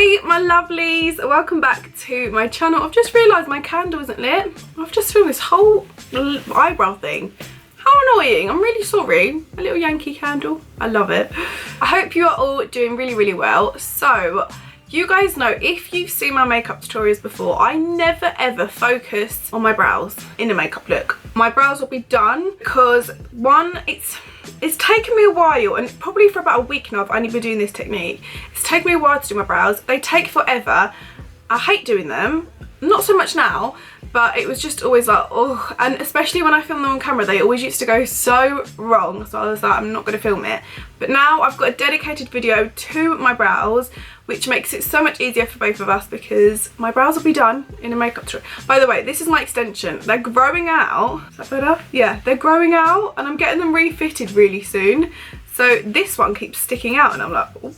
Hey my lovelies, welcome back to my channel. I've just realised my candle isn't lit. I've just filmed this whole eyebrow thing. How annoying. I'm really sorry. A little Yankee candle. I love it. I hope you are all doing really well. So you guys know, if you've seen my makeup tutorials before, I never ever focus on my brows in a makeup look. My brows will be done because one, it's taken me a while, and probably for about a week now I've only been doing this technique. It's taken me a while to do my brows. They take forever. I hate doing them. Not so much now, but it was just always like, oh, and especially when I film them on camera, they always used to go so wrong. So I was like, I'm not going to film it. But now I've got a dedicated video to my brows, which makes it so much easier for both of us because my brows will be done in a makeup tutorial. By the way, this is my extension. They're growing out. Is that better? Yeah, they're growing out and I'm getting them refitted really soon. So this one keeps sticking out and I'm like, oh.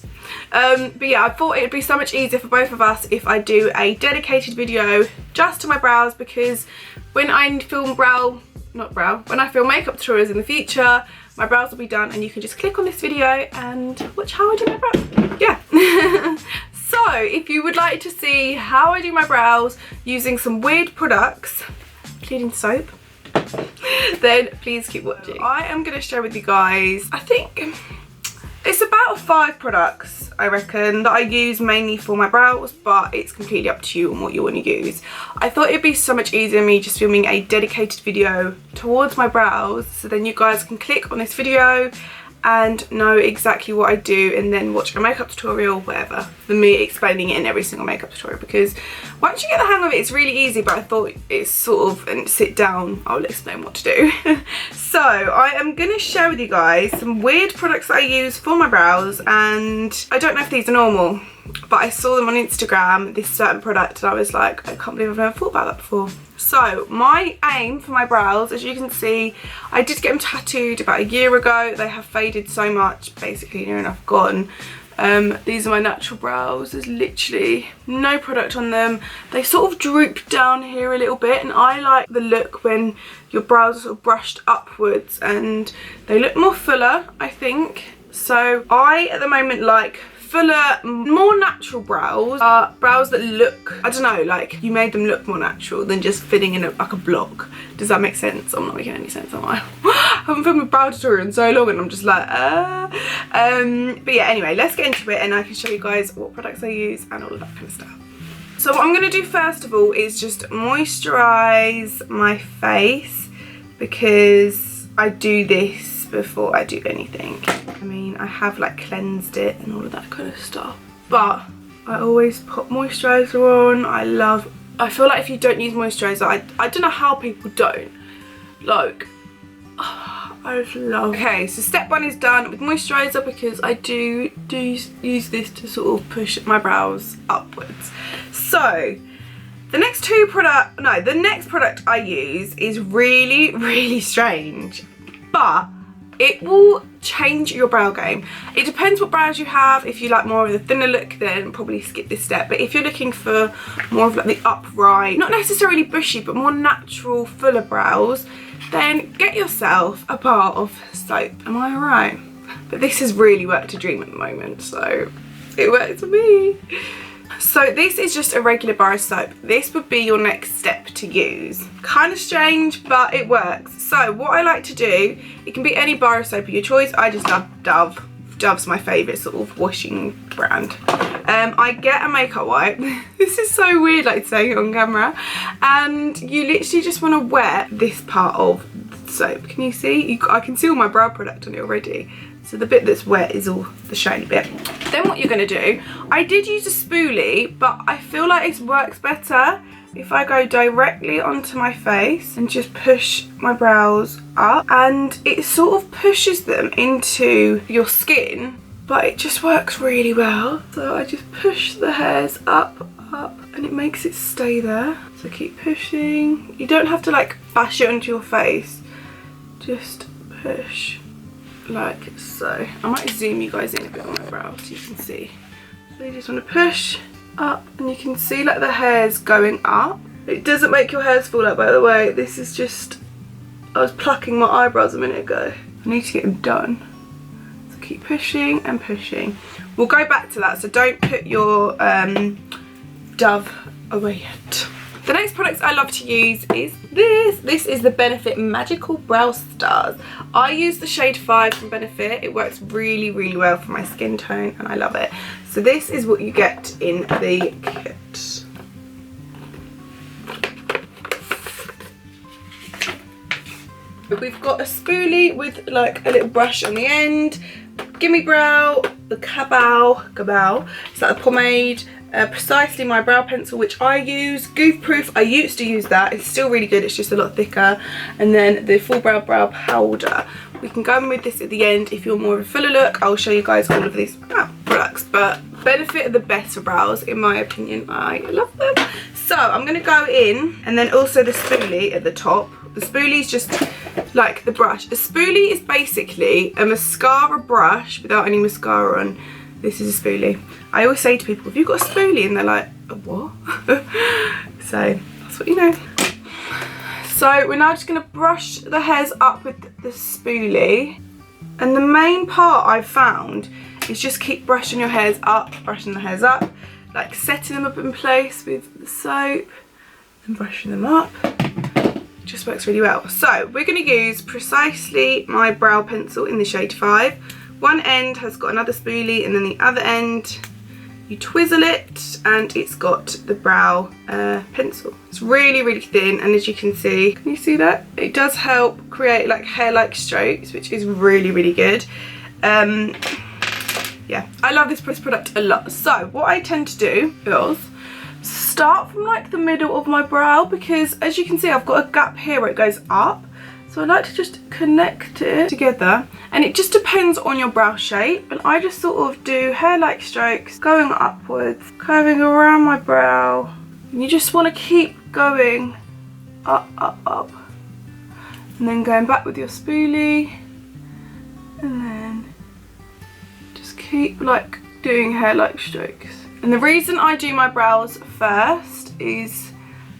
But yeah, I thought it would be so much easier for both of us if I do a dedicated video just to my brows, because when I film when I film makeup tutorials in the future, my brows will be done and you can just click on this video and watch how I do my brows. Yeah. So if you would like to see how I do my brows using some weird products, including soap, then please keep watching. I am going to share with you guys, I think it's about 5 products, I reckon, that I use mainly for my brows, but it's completely up to you on what you want to use. I thought it'd be so much easier me just filming a dedicated video towards my brows, so then you guys can click on this video and know exactly what I do and then watch a makeup tutorial, whatever, than me explaining it in every single makeup tutorial, because once you get the hang of it, it's really easy. But I thought it's sort of, and sit down, I'll explain what to do. So I am going to share with you guys some weird products that I use for my brows, and I don't know if these are normal, but I saw them on Instagram, this certain product, and I was like, I can't believe I've never thought about that before. So my aim for my brows, as you can see, I did get them tattooed about a year ago. They have faded so much, basically near enough gone. These are my natural brows. There's literally no product on them. They sort of droop down here a little bit, and I like the look when your brows are sort of brushed upwards and they look more fuller, I think. So I at the moment like fuller, more natural brows, brows that look, I don't know, like you made them look more natural than just fitting in like a block. Does that make sense? I'm not making any sense, am I? I haven't filmed a brow tutorial in so long and I'm just like, but yeah, anyway, let's get into it and I can show you guys what products I use and all of that kind of stuff. So what I'm going to do first of all is just moisturise my face, because I do this before I do anything. I mean, I have like cleansed it and all of that kind of stuff, but I always put moisturiser on. I feel like if you don't use moisturiser, I don't know how people don't. Like, I just love. Okay, so step 1 is done with moisturiser, because I do use this to sort of push my brows upwards. So the next product I use is really strange, but it will change your brow game. It depends what brows you have. If you like more of the thinner look, then probably skip this step. But if you're looking for more of like the upright, not necessarily bushy, but more natural, fuller brows, then get yourself a bar of soap. Am I right? But this has really worked a dream at the moment, so it works for me. So this is just a regular bar of soap. This would be your next step to use. Kind of strange, but it works. So what I like to do, it can be any bar of soap of your choice. I just love Dove. Dove's my favourite sort of washing brand. I get a makeup wipe. This is so weird, like saying it on camera. And you literally just want to wet this part of the soap. Can you see? I can see all my brow product on it already. So the bit that's wet is all the shiny bit. Then what you're going to do, I did use a spoolie, but I feel like it works better if I go directly onto my face and just push my brows up, and it sort of pushes them into your skin, but it just works really well. So I just push the hairs up, and it makes it stay there. So keep pushing. You don't have to like bash it onto your face, just push. Like so. I might zoom you guys in a bit on my brow so you can see. So you just want to push up, and you can see like the hairs going up. It doesn't make your hairs fall out, by the way. This is just, I was plucking my eyebrows a minute ago. I need to get them done. So keep keep pushing and pushing. We'll go back to that, so don't put your Dove away yet. The next product I love to use is this. This is the Benefit Magical Brow Stars. I use the shade 5 from Benefit. It works really, really well for my skin tone and I love it. So this is what you get in the kit. We've got a spoolie with like a little brush on the end, Gimme Brow, the Cabal, it's like a pomade, Precisely my brow pencil, which I use, Goof Proof, I used to use that, it's still really good, it's just a lot thicker, and then the Full Brow Powder. We can go in with this at the end if you're more of a fuller look. I'll show you guys all of these products, but Benefit are the best for brows in my opinion. I love them. So I'm going to go in, and then also the spoolie at the top. The spoolie is just like the brush. A spoolie is basically a mascara brush without any mascara on. This is a spoolie. I always say to people, have you got a spoolie? And they're like, a what? So that's what you know. So we're now just going to brush the hairs up with the spoolie. And the main part I've found is just keep brushing your hairs up, brushing the hairs up, like setting them up in place with the soap and brushing them up. Just works really well. So we're going to use Precisely my brow pencil in the shade 5. One end has got another spoolie, and then the other end you twizzle it and it's got the brow pencil. It's really, really thin, and as you can you see that? It does help create like hair-like strokes, which is really, really good. Yeah, I love this product a lot. So what I tend to do is start from like the middle of my brow, because as you can see I've got a gap here where it goes up. So I like to just connect it together, and it just depends on your brow shape, and I just sort of do hair-like strokes going upwards, curving around my brow, and you just want to keep going up, up, up, and then going back with your spoolie, and then just keep like doing hair-like strokes. And the reason I do my brows first is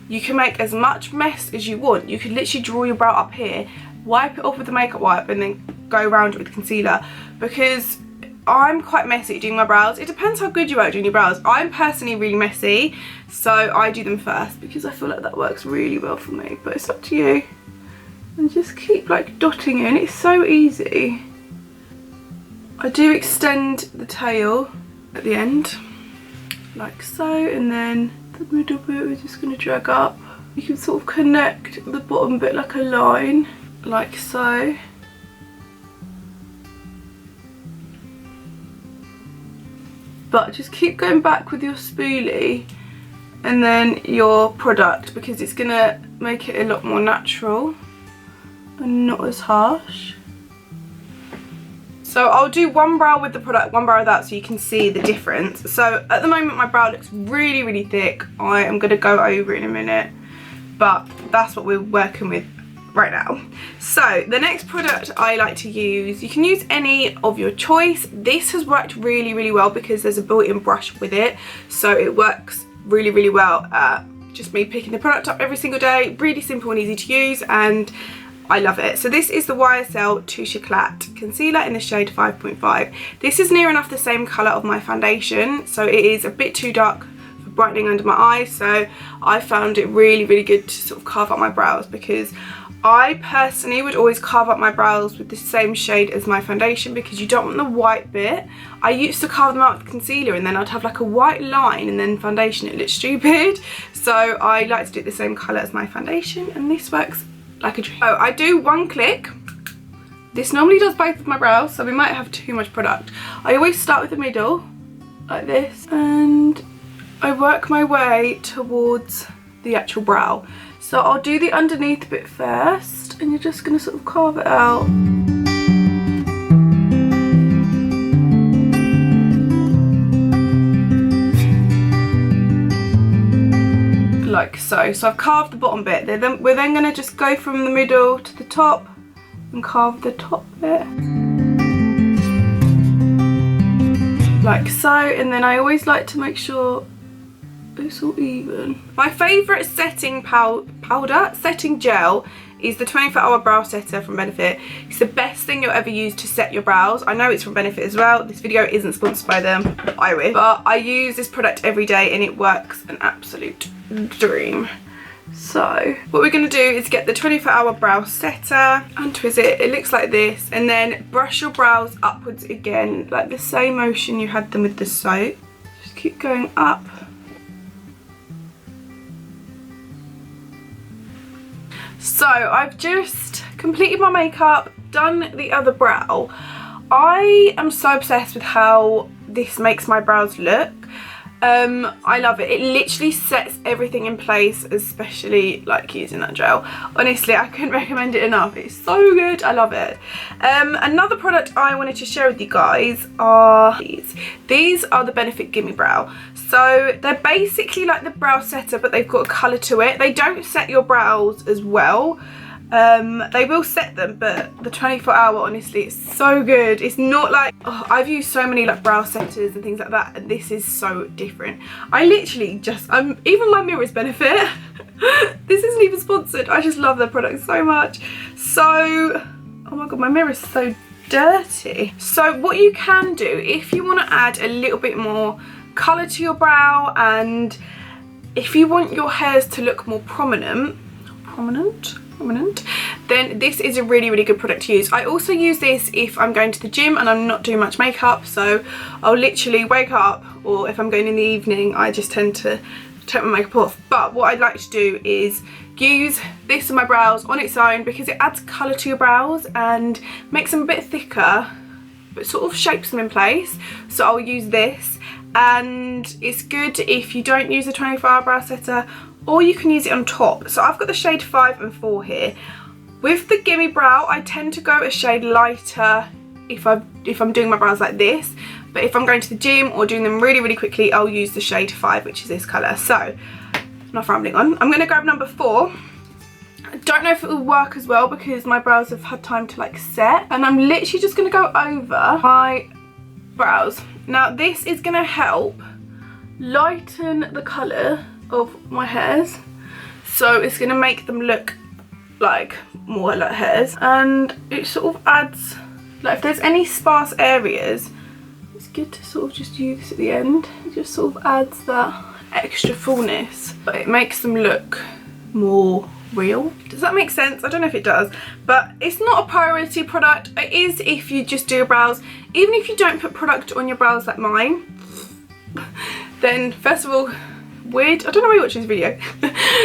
you can make as much mess as you want. You can literally draw your brow up here, wipe it off with the makeup wipe, and then go around it with concealer, because I'm quite messy doing my brows. It depends how good you are at doing your brows. I'm personally really messy, so I do them first because I feel like that works really well for me, but it's up to you. And just keep like dotting in. It's so easy. I do extend the tail at the end like so, and then the middle bit we're just going to drag up. You can sort of connect the bottom bit like a line, like so. But just keep going back with your spoolie and then your product, because it's going to make it a lot more natural and not as harsh. So I'll do one brow with the product, one brow without, so you can see the difference. So at the moment my brow looks really, really thick. I am going to go over it in a minute, but that's what we're working with right now. So the next product I like to use, you can use any of your choice. This has worked really, really well because there's a built-in brush with it. So it works really, really well. Just me picking the product up every single day. Really simple and easy to use, and I love it. So this is the YSL Touche Éclat Concealer in the shade 5.5. This is near enough the same colour of my foundation, so it is a bit too dark for brightening under my eyes, so I found it really, really good to sort of carve up my brows, because I personally would always carve up my brows with the same shade as my foundation, because you don't want the white bit. I used to carve them out with concealer and then I'd have like a white line and then foundation, it looked stupid. So I like to do it the same colour as my foundation, and this works like a dream. So I do one click. This normally does both of my brows, so we might have too much product. I always start with the middle, like this, and I work my way towards the actual brow. So I'll do the underneath bit first, and you're just going to sort of carve it out. Like so. So I've carved the bottom bit. We're then going to just go from the middle to the top and carve the top bit. Like so, and then I always like to make sure it's all even. My favourite setting setting gel is the 24-hour brow setter from Benefit. It's the best thing you'll ever use to set your brows. I know it's from Benefit as well. This video isn't sponsored by them, I wish. But I use this product every day and it works an absolute dream. So what we're going to do is get the 24-hour brow setter, untwist it, it looks like this, and then brush your brows upwards again, like the same motion you had them with the soap. Just keep going up. So I've just completed my makeup, done the other brow. I am so obsessed with how this makes my brows look. I love it. It literally sets everything in place, especially like using that gel. Honestly, I couldn't recommend it enough. It's so good. I love it. Another product I wanted to share with you guys are these. These are the Benefit Gimme Brow. So they're basically like the brow setter, but they've got a colour to it. They don't set your brows as well. They will set them, but the 24-hour, honestly, it's so good. It's not like, oh, I've used so many like brow setters and things like that, and this is so different. I literally just, even my mirror is Benefit. This isn't even sponsored. I just love their products so much. So, oh my god, my mirror is so dirty. So what you can do, if you want to add a little bit more colour to your brow, and if you want your hairs to look more prominent, then this is a really good product to use. I also use this if I'm going to the gym and I'm not doing much makeup, so I'll literally wake up, or if I'm going in the evening, I just tend to take my makeup off. But what I'd like to do is use this on my brows on its own, because it adds colour to your brows and makes them a bit thicker, but sort of shapes them in place. So I'll use this, and it's good if you don't use a 24-hour brow setter, or you can use it on top. So I've got the shade 5 and 4 here. With the Gimme Brow, I tend to go a shade lighter if I'm doing my brows like this, but if I'm going to the gym or doing them really quickly, I'll use the shade 5, which is this colour. So enough rambling on. I'm going to grab number 4. I don't know if it will work as well because my brows have had time to like set, and I'm literally just going to go over my brows. Now this is going to help lighten the colour of my hairs, so it's going to make them look like more like hairs, and it sort of adds, like if there's any sparse areas, it's good to sort of just use this at the end. It just sort of adds that extra fullness, but it makes them look more real. Does that make sense? I don't know if it does, but it's not a priority product. It is if you just do your brows. Even if you don't put product on your brows like mine, then first of all, weird, I don't know why you're watching this video.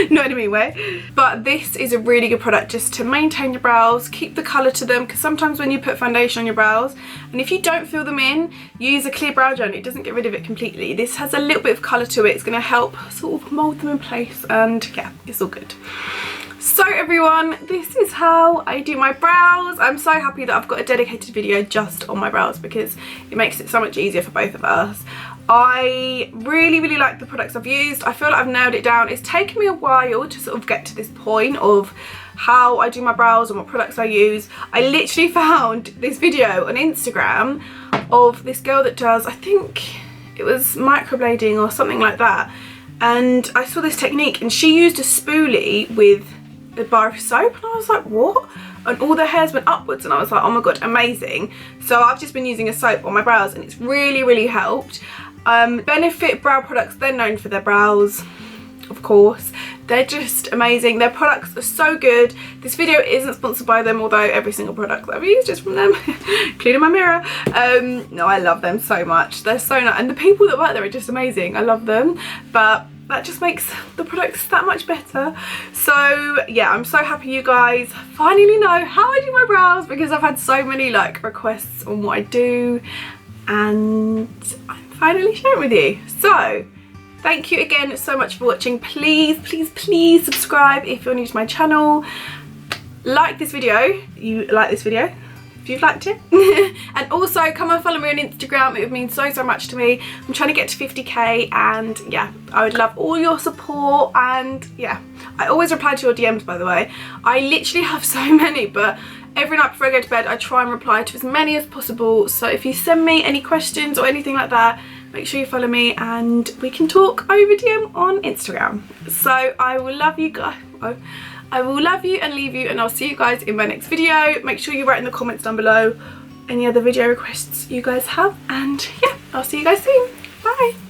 Not in a mean way, but this is a really good product just to maintain your brows, keep the colour to them, because sometimes when you put foundation on your brows and if you don't fill them in, use a clear brow gel, it doesn't get rid of it completely. This has a little bit of colour to it. It's going to help sort of mould them in place, and yeah, it's all good. So everyone, this is how I do my brows. I'm so happy that I've got a dedicated video just on my brows, because it makes it so much easier for both of us. I really like the products I've used. I feel like I've nailed it down. It's taken me a while to sort of get to this point of how I do my brows and what products I use. I literally found this video on Instagram of this girl that does, I think it was microblading or something like that, and I saw this technique and she used a spoolie with a bar of soap, and I was like, what? And all the hairs went upwards, and I was like, oh my god, amazing. So I've just been using a soap on my brows and it's really helped. Benefit brow products, they're known for their brows, of course. They're just amazing. Their products are so good. This video isn't sponsored by them, although every single product that I've used is from them, including my mirror. No, I love them so much. They're so nice, and the people that work there are just amazing. I love them, but that just makes the products that much better. So yeah, I'm so happy you guys finally know how I do my brows, because I've had so many like requests on what I do, and I'm finally sharing with you. So thank you again so much for watching. Please subscribe if you're new to my channel. Like this video, you like this video if you've liked it. And also come and follow me on Instagram. It would mean so much to me. I'm trying to get to 50k, and yeah, I would love all your support. And yeah, I always reply to your DMs, by the way. I literally have so many, but every night before I go to bed I try and reply to as many as possible. So if you send me any questions or anything like that, make sure you follow me and we can talk over DM on Instagram. So I will love you guys. I will love you and leave you, and I'll see you guys in my next video. Make sure you write in the comments down below any other video requests you guys have, and yeah, I'll see you guys soon. Bye.